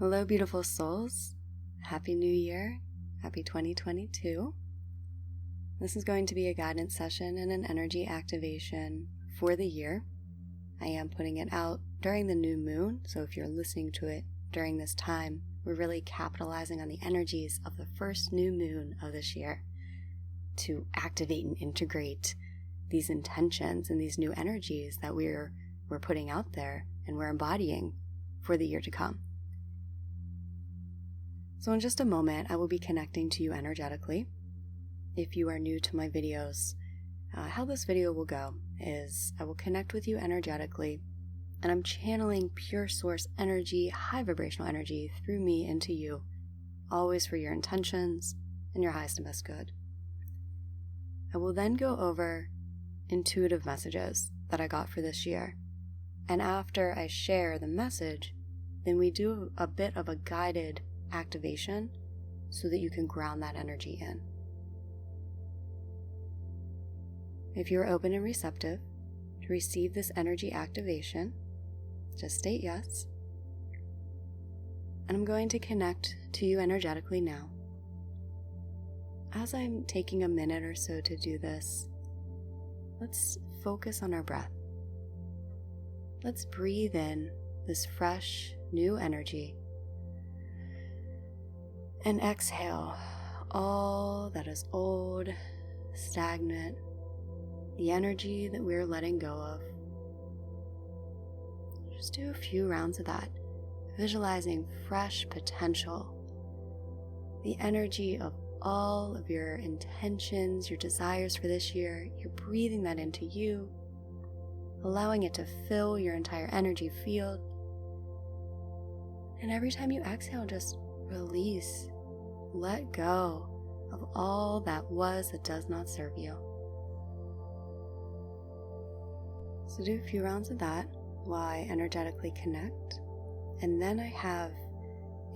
Hello, beautiful souls. Happy New Year. Happy 2022. This is going to be a guidance session and an energy activation for the year. I am putting it out during the new moon, so if you're listening to it during this time, we're really capitalizing on the energies of the first new moon of this year to activate and integrate these intentions and these new energies that we're putting out there and we're embodying for the year to come. So in just a moment, I will be connecting to you energetically. If you are new to my videos, how this video will go is I will connect with you energetically, and I'm channeling pure source energy, high vibrational energy through me into you, always for your intentions and your highest and best good. I will then go over intuitive messages that I got for this year, and after I share the message, then we do a bit of a guided activation so that you can ground that energy in. If you're open and receptive to receive this energy activation, just state yes. And I'm going to connect to you energetically now. As I'm taking a minute or so to do this, let's focus on our breath. Let's breathe in this fresh, new energy and exhale all that is old, stagnant, the energy that we're letting go of. Just do a few rounds of that, visualizing fresh potential, the energy of all of your intentions, your desires for this year. You're breathing that into you, allowing it to fill your entire energy field. And every time you exhale, just release, let go of all that was that does not serve you. So do a few rounds of that while I energetically connect. And then I have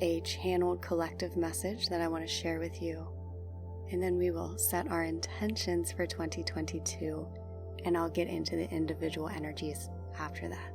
a channeled collective message that I want to share with you. And then we will set our intentions for 2022, and I'll get into the individual energies after that.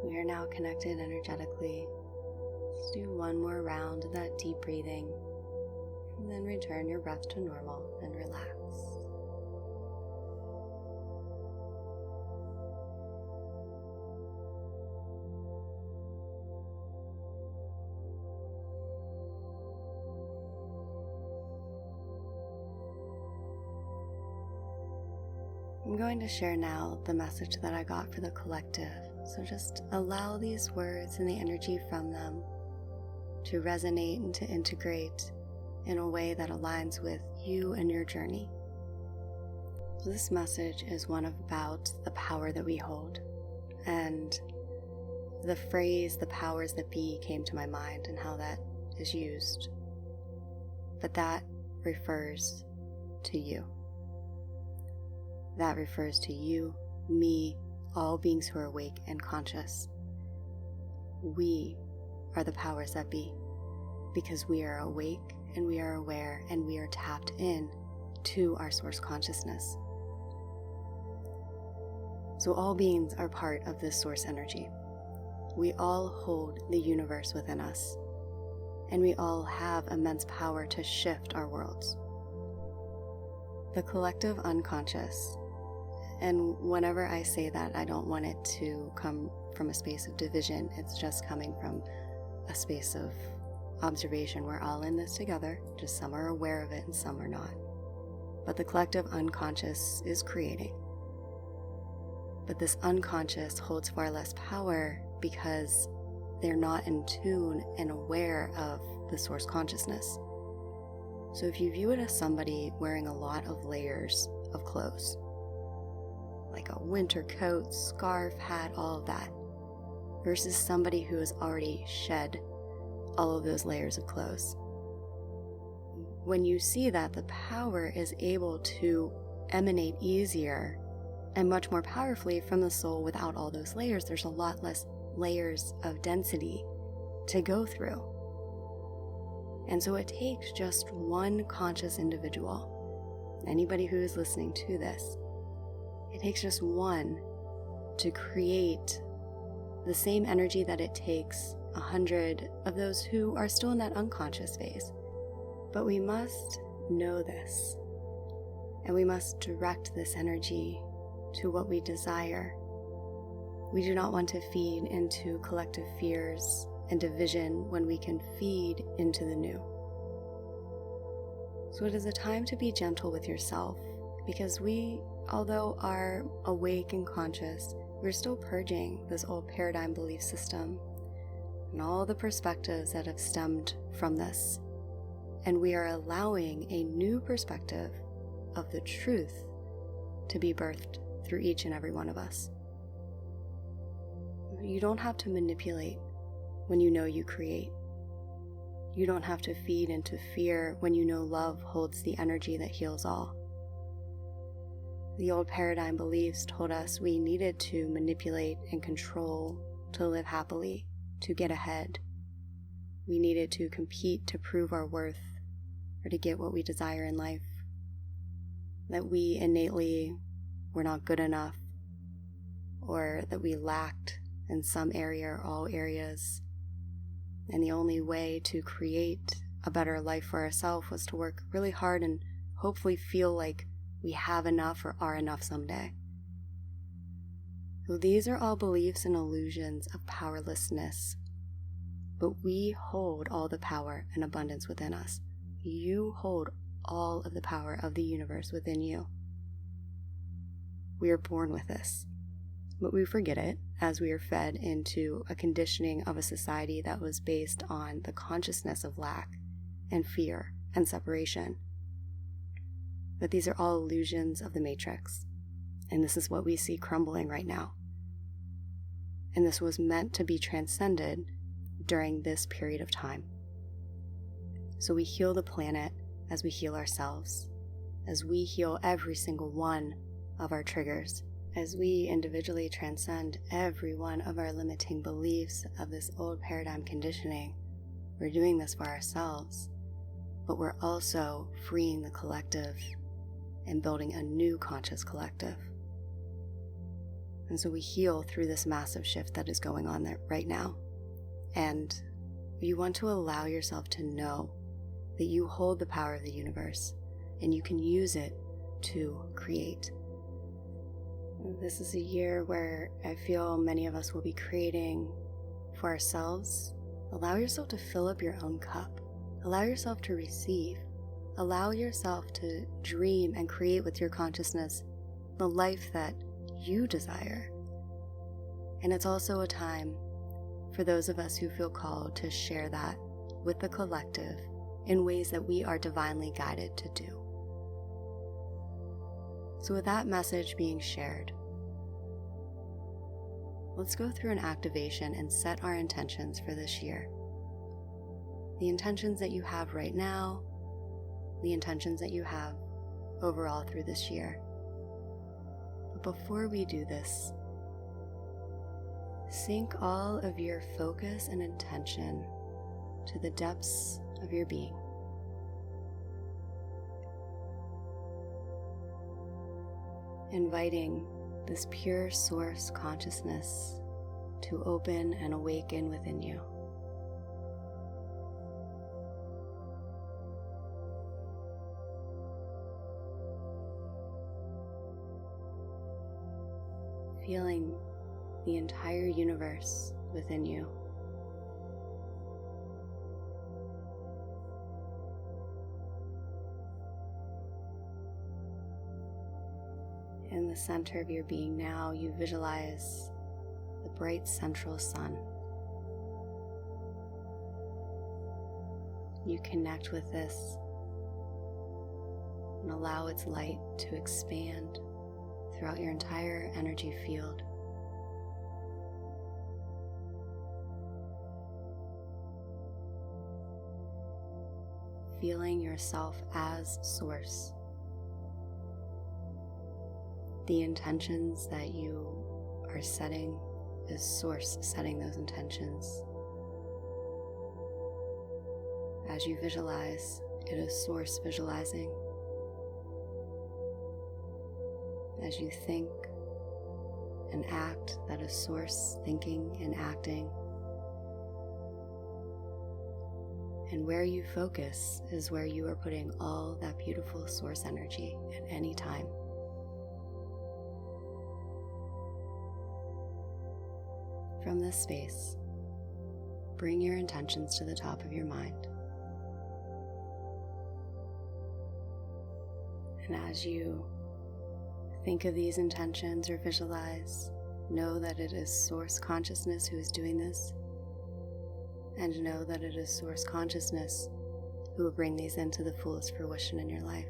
We are now connected energetically. Let's do one more round of that deep breathing, and then return your breath to normal and relax. I'm going to share now the message that I got for the collective. So just allow these words and the energy from them to resonate and to integrate in a way that aligns with you and your journey. So this message is one about the power that we hold. And the phrase, the powers that be, came to my mind and how that is used. But that refers to you. That refers to you, me, all beings who are awake and conscious. We are the powers that be, because we are awake and we are aware and we are tapped in to our source consciousness. So all beings are part of this source energy. We all hold the universe within us, and we all have immense power to shift our worlds. The collective unconscious, and whenever I say that, I don't want it to come from a space of division. It's just coming from a space of observation. We're all in this together, just some are aware of it and some are not. But the collective unconscious is creating. But this unconscious holds far less power because they're not in tune and aware of the source consciousness. So if you view it as somebody wearing a lot of layers of clothes, like a winter coat, scarf, hat, all of that, versus somebody who has already shed all of those layers of clothes. When you see that, the power is able to emanate easier and much more powerfully from the soul without all those layers. There's a lot less layers of density to go through. And so it takes just one conscious individual, anybody who is listening to this, it takes just one to create the same energy that it takes 100 of those who are still in that unconscious phase. But we must know this, and we must direct this energy to what we desire. We do not want to feed into collective fears and division when we can feed into the new. So it is a time to be gentle with yourself, because we, although are awake and conscious, we're still purging this old paradigm belief system and all the perspectives that have stemmed from this. And we are allowing a new perspective of the truth to be birthed through each and every one of us. You don't have to manipulate when you know you create. You don't have to feed into fear when you know love holds the energy that heals all. The old paradigm beliefs told us we needed to manipulate and control to live happily, to get ahead. We needed to compete to prove our worth or to get what we desire in life. That we innately were not good enough, or that we lacked in some area or all areas. And the only way to create a better life for ourselves was to work really hard and hopefully feel like we have enough or are enough someday. So these are all beliefs and illusions of powerlessness. But we hold all the power and abundance within us. You hold all of the power of the universe within you. We are born with this, but we forget it as we are fed into a conditioning of a society that was based on the consciousness of lack and fear and separation. But these are all illusions of the matrix, and this is what we see crumbling right now. And this was meant to be transcended during this period of time. So we heal the planet as we heal ourselves, as we heal every single one of our triggers, as we individually transcend every one of our limiting beliefs of this old paradigm conditioning. We're doing this for ourselves, but we're also freeing the collective and building a new conscious collective. And so we heal through this massive shift that is going on there right now. And you want to allow yourself to know that you hold the power of the universe and you can use it to create. This is a year where I feel many of us will be creating for ourselves. Allow yourself to fill up your own cup. Allow yourself to receive. Allow yourself to dream and create with your consciousness the life that you desire. And it's also a time for those of us who feel called to share that with the collective in ways that we are divinely guided to do. So with that message being shared, let's go through an activation and set our intentions for this year. The intentions that you have right now, the intentions that you have overall through this year. But before we do this, sink all of your focus and intention to the depths of your being. Inviting this pure source consciousness to open and awaken within you. Feeling the entire universe within you. In the center of your being now, you visualize the bright central sun. You connect with this and allow its light to expand throughout your entire energy field. Feeling yourself as source. The intentions that you are setting is source setting those intentions. As you visualize, it is source visualizing. As you think and act, that is source thinking and acting. And where you focus is where you are putting all that beautiful source energy at any time. From this space, bring your intentions to the top of your mind. And as you think of these intentions or visualize, know that it is source consciousness who is doing this, and know that it is source consciousness who will bring these into the fullest fruition in your life.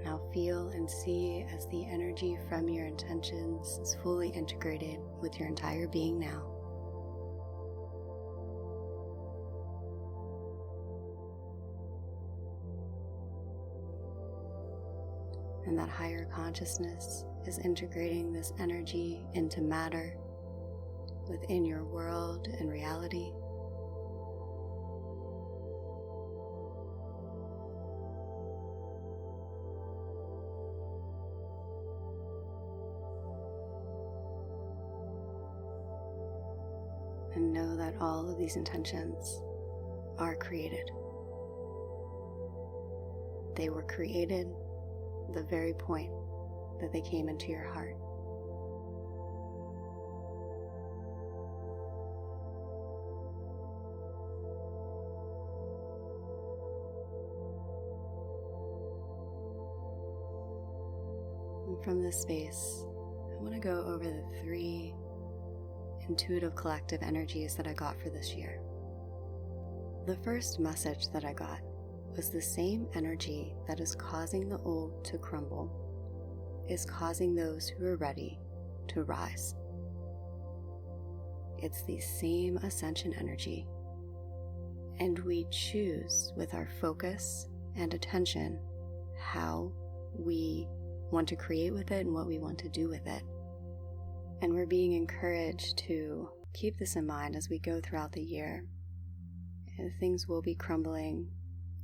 Now feel and see as the energy from your intentions is fully integrated with your entire being now. And that higher consciousness is integrating this energy into matter within your world and reality. And know that all of these intentions are created. They were created the very point that they came into your heart. And from this space, I want to go over the 3 intuitive collective energies that I got for this year. The first message that I got was the same energy that is causing the old to crumble is causing those who are ready to rise. It's the same ascension energy, and we choose with our focus and attention how we want to create with it and what we want to do with it. And we're being encouraged to keep this in mind as we go throughout the year. Things will be crumbling,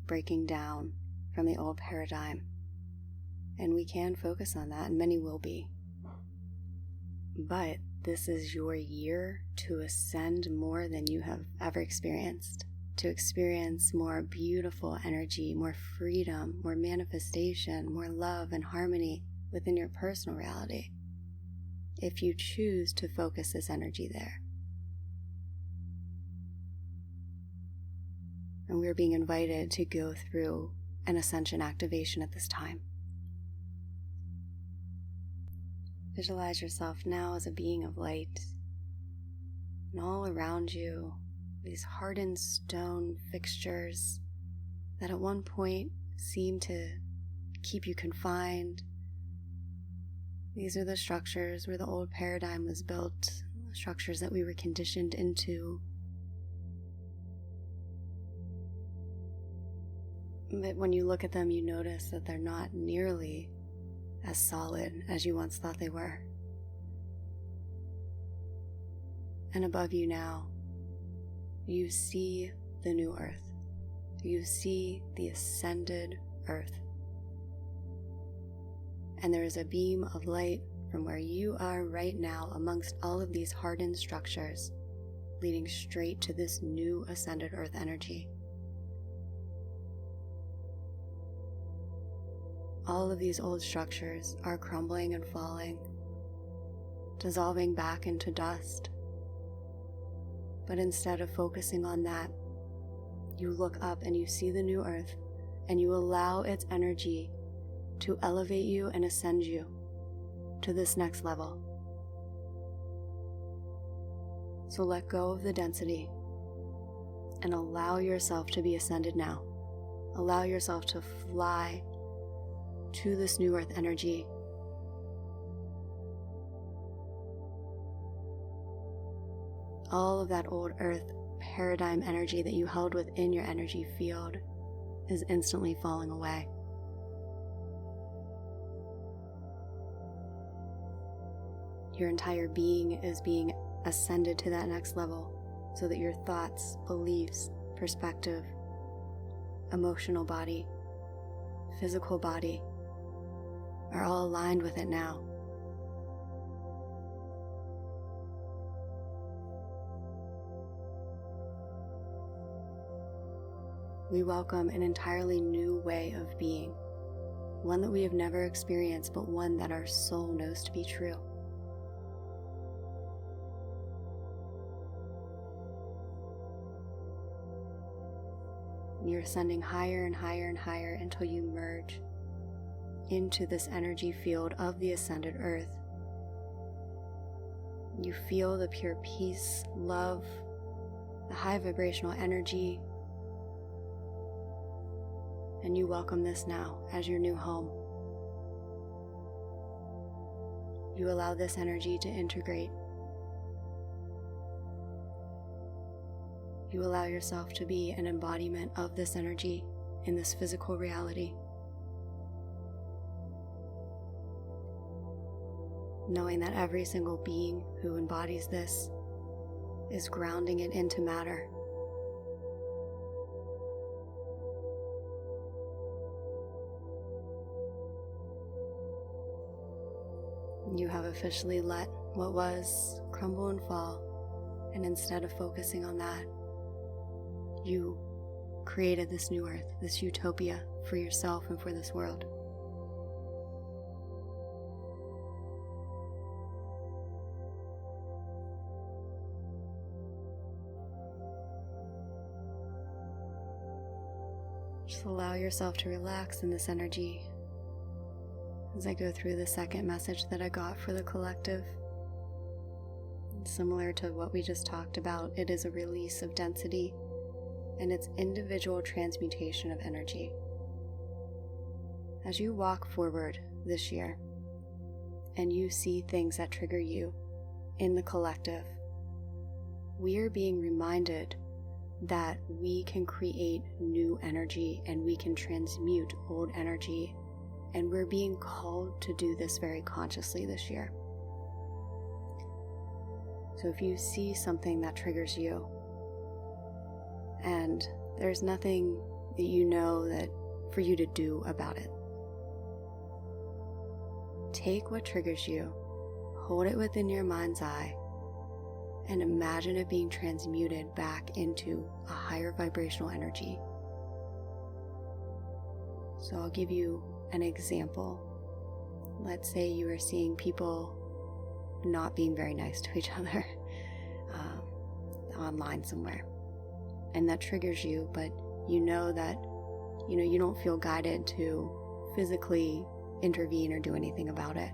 breaking down from the old paradigm. And we can focus on that, and many will be. But this is your year to ascend more than you have ever experienced. to experience more beautiful energy, more freedom, more manifestation, more love and harmony within your personal reality, if you choose to focus this energy there. And we're being invited to go through an Ascension activation at this time. Visualize yourself now as a being of light, and all around you, these hardened stone fixtures that at one point seem to keep you confined. These are the structures where the old paradigm was built, structures that we were conditioned into. But when you look at them, you notice that they're not nearly as solid as you once thought they were. And above you now, you see the new earth. You see the ascended earth. And there is a beam of light from where you are right now amongst all of these hardened structures, leading straight to this new ascended earth energy. All of these old structures are crumbling and falling, dissolving back into dust. But instead of focusing on that, you look up and you see the new earth, and you allow its energy to elevate you and ascend you to this next level. So let go of the density and allow yourself to be ascended now. Allow yourself to fly to this new earth energy. All of that old earth paradigm energy that you held within your energy field is instantly falling away. Your entire being is being ascended to that next level so that your thoughts, beliefs, perspective, emotional body, physical body are all aligned with it now. We welcome an entirely new way of being, one that we have never experienced, but one that our soul knows to be true. You're ascending higher and higher and higher until you merge into this energy field of the ascended earth. You feel the pure peace, love, the high vibrational energy, and you welcome this now as your new home. You allow this energy to integrate. You allow yourself to be an embodiment of this energy in this physical reality. Knowing that every single being who embodies this is grounding it into matter. You have officially let what was crumble and fall, and instead of focusing on that, you created this new earth, this utopia for yourself and for this world. Just allow yourself to relax in this energy as I go through the second message that I got for the collective. Similar to what we just talked about, it is a release of density and its individual transmutation of energy. As you walk forward this year and you see things that trigger you in the collective, we are being reminded that we can create new energy and we can transmute old energy, and we're being called to do this very consciously this year. So if you see something that triggers you and there's nothing that you know that for you to do about it, take what triggers you, hold it within your mind's eye, and imagine it being transmuted back into a higher vibrational energy. So I'll give you an example. Let's say you are seeing people not being very nice to each other online somewhere, and that triggers you, but you know that you don't feel guided to physically intervene or do anything about it.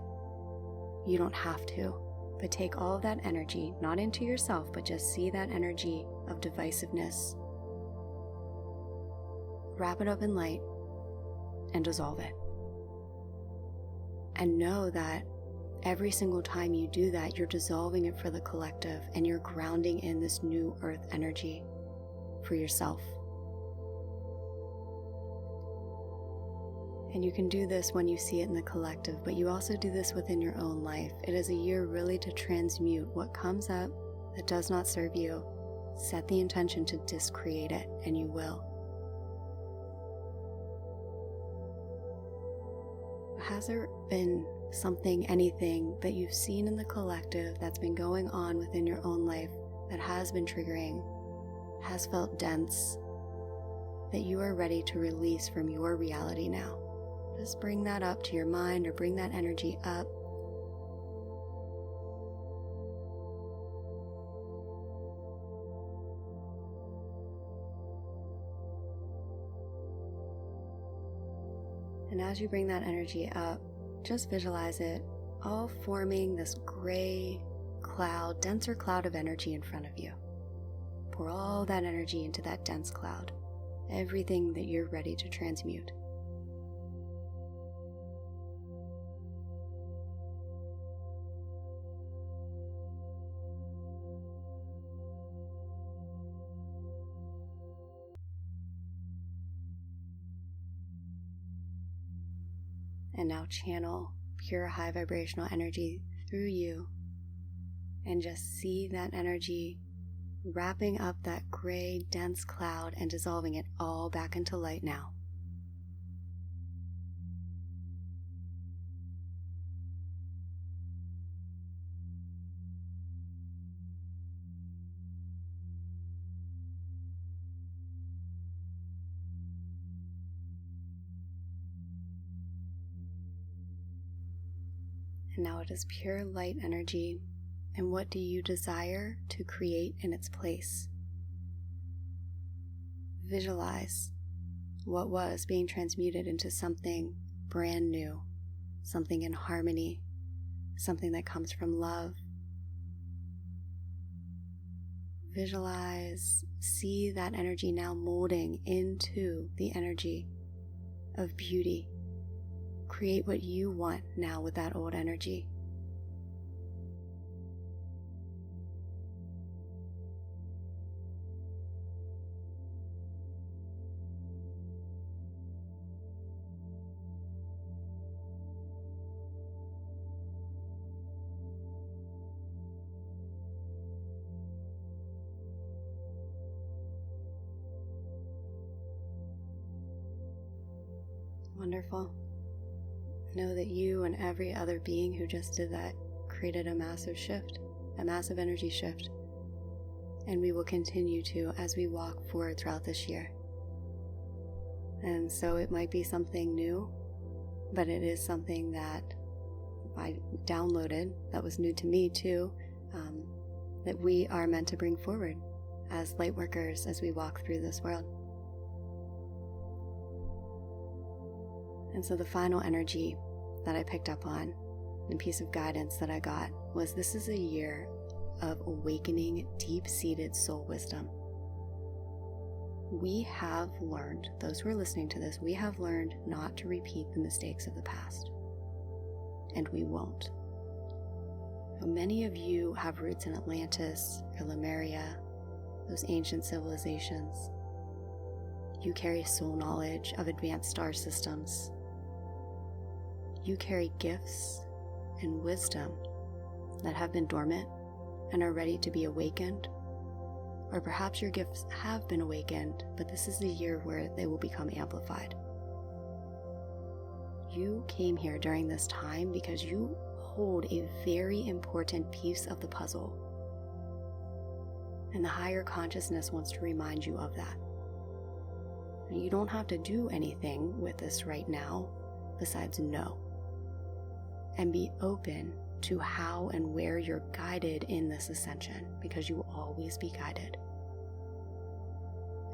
You don't have to, but take all of that energy, not into yourself, but just see that energy of divisiveness, wrap it up in light, and dissolve it. And know that every single time you do that, you're dissolving it for the collective, and you're grounding in this new earth energy for yourself. And you can do this when you see it in the collective, but you also do this within your own life. It is a year really to transmute what comes up that does not serve you. Set the intention to discreate it, and you will. Has there been anything that you've seen in the collective that's been going on within your own life that has been triggering, has felt dense, that you are ready to release from your reality now? Just bring that up to your mind, or bring that energy up. And as you bring that energy up, just visualize it all forming this gray cloud, denser cloud of energy in front of you. Pour all that energy into that dense cloud, everything that you're ready to transmute. And now channel pure high vibrational energy through you, and just see that energy wrapping up that gray, dense cloud and dissolving it all back into light now. And now it is pure light energy. And what do you desire to create in its place? Visualize what was being transmuted into something brand new, something in harmony, something that comes from love. Visualize, see that energy now molding into the energy of beauty. Create what you want now with that old energy. Wonderful. Know that you and every other being who just did that created a massive shift, a massive energy shift. And we will continue to as we walk forward throughout this year. And so it might be something new, but it is something that I downloaded that was new to me too, that we are meant to bring forward as light workers as we walk through this world. And so the final energy that I picked up on, and piece of guidance that I got, was this is a year of awakening deep-seated soul wisdom. We have learned, those who are listening to this, we have learned not to repeat the mistakes of the past. And we won't. Many of you have roots in Atlantis or Lemuria, those ancient civilizations. You carry soul knowledge of advanced star systems. You carry gifts and wisdom that have been dormant and are ready to be awakened. Or perhaps your gifts have been awakened, but this is the year where they will become amplified. You came here during this time because you hold a very important piece of the puzzle. And the higher consciousness wants to remind you of that. You don't have to do anything with this right now besides know. And be open to how and where you're guided in this ascension, because you will always be guided.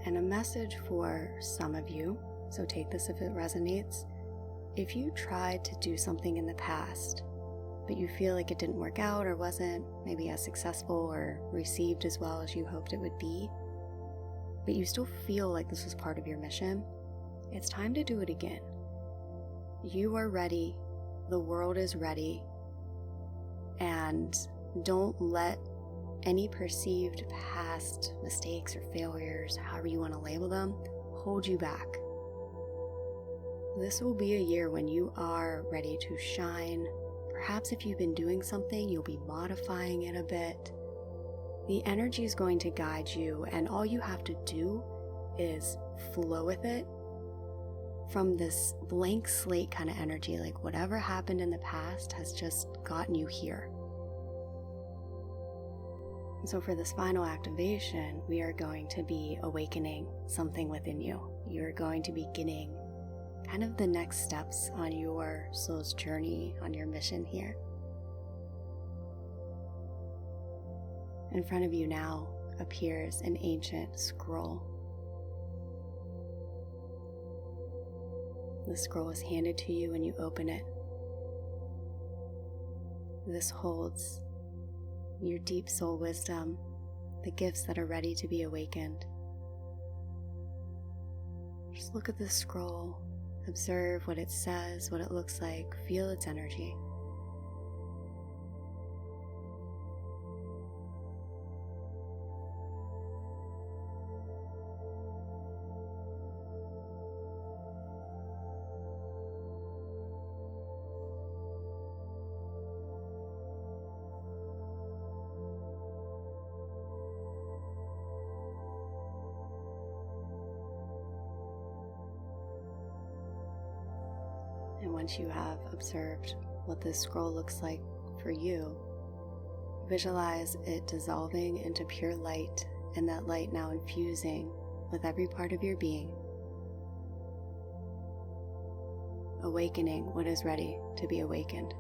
And a message for some of you, so take this if it resonates. If you tried to do something in the past, but you feel like it didn't work out or wasn't maybe as successful or received as well as you hoped it would be, but you still feel like this was part of your mission, it's time to do it again. You are ready, the world is ready, and don't let any perceived past mistakes or failures, however you want to label them, hold you back. This will be a year when you are ready to shine. Perhaps if you've been doing something, you'll be modifying it a bit. The energy is going to guide you, and all you have to do is flow with it from this blank slate kind of energy, like whatever happened in the past has just gotten you here. And so for this final activation, we are going to be awakening something within you. You're going to be beginning kind of the next steps on your soul's journey, on your mission here. In front of you now appears an ancient scroll. The scroll is handed to you when you open it. This holds your deep soul wisdom, the gifts that are ready to be awakened. Just look at this scroll. Observe what it says, what it looks like, feel its energy. And once you have observed what this scroll looks like for you, visualize it dissolving into pure light, and that light now infusing with every part of your being, awakening what is ready to be awakened.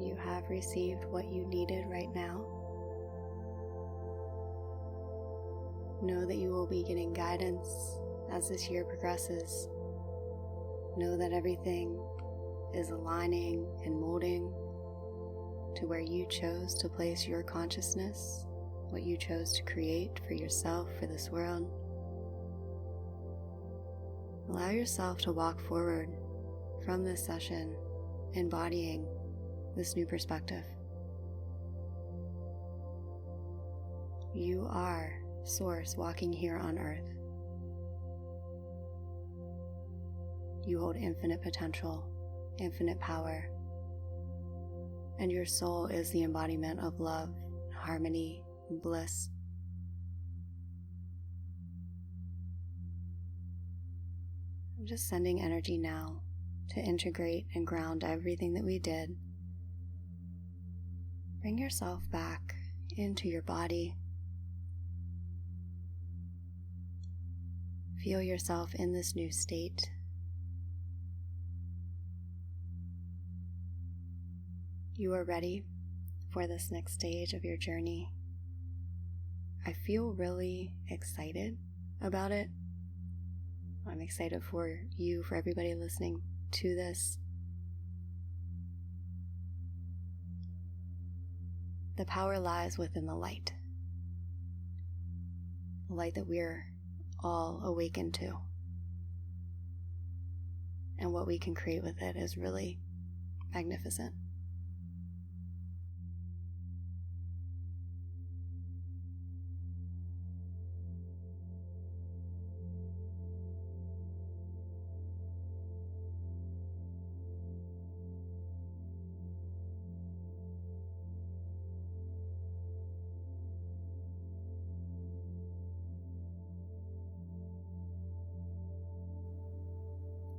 You have received what you needed right now. Know that you will be getting guidance as this year progresses. Know that everything is aligning and molding to where you chose to place your consciousness, what you chose to create for yourself, for this world. Allow yourself to walk forward from this session, embodying this new perspective. You are Source walking here on Earth. You hold infinite potential, infinite power, and your soul is the embodiment of love, harmony, and bliss. I'm just sending energy now to integrate and ground everything that we did. Bring yourself back into your body. Feel yourself in this new state. You are ready for this next stage of your journey. I feel really excited about it. I'm excited for you, for everybody listening to this. the power lies within the light that we're all awakened to. And what we can create with it is really magnificent.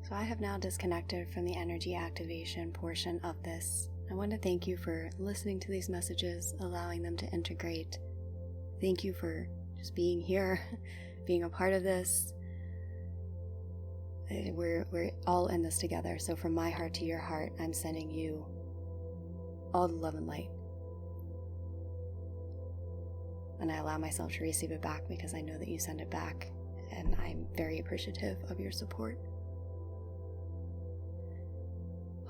So I have now disconnected from the energy activation portion of this. I want to thank you for listening to these messages, allowing them to integrate. Thank you for just being here, being a part of this. We're all in this together. So from my heart to your heart, I'm sending you all the love and light. And I allow myself to receive it back because I know that you send it back. And I'm very appreciative of your support.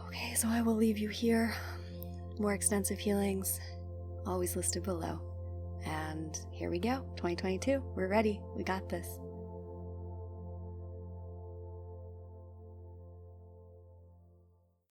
Okay, so I will leave you here. More extensive healings, always listed below. And here we go, 2022. We're ready. We got this.